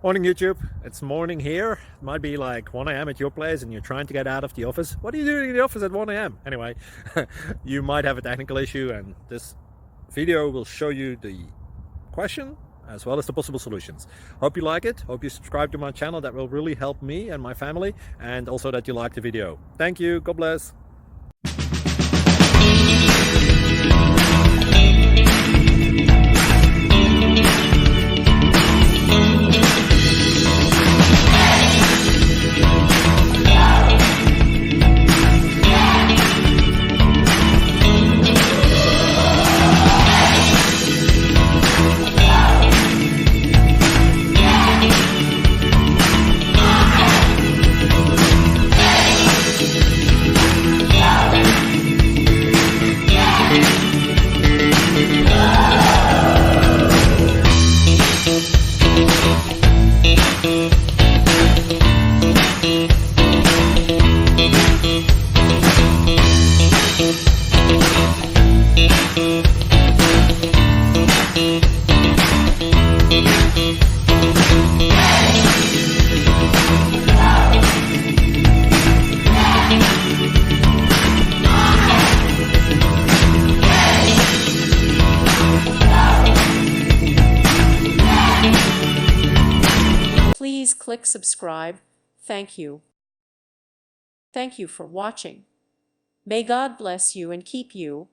Morning YouTube, it's morning here. It might be like 1 a.m. at your place and you're trying to get out of the office. What are you doing in the office at 1 a.m.? Anyway, you might have a technical issue and this video will show you the question as well as the possible solutions. Hope you like it, hope you subscribe to my channel. That will really help me and my family, and also that you like the video. Thank you, God bless. Please click subscribe. Thank you. Thank you for watching. May God bless you and keep you.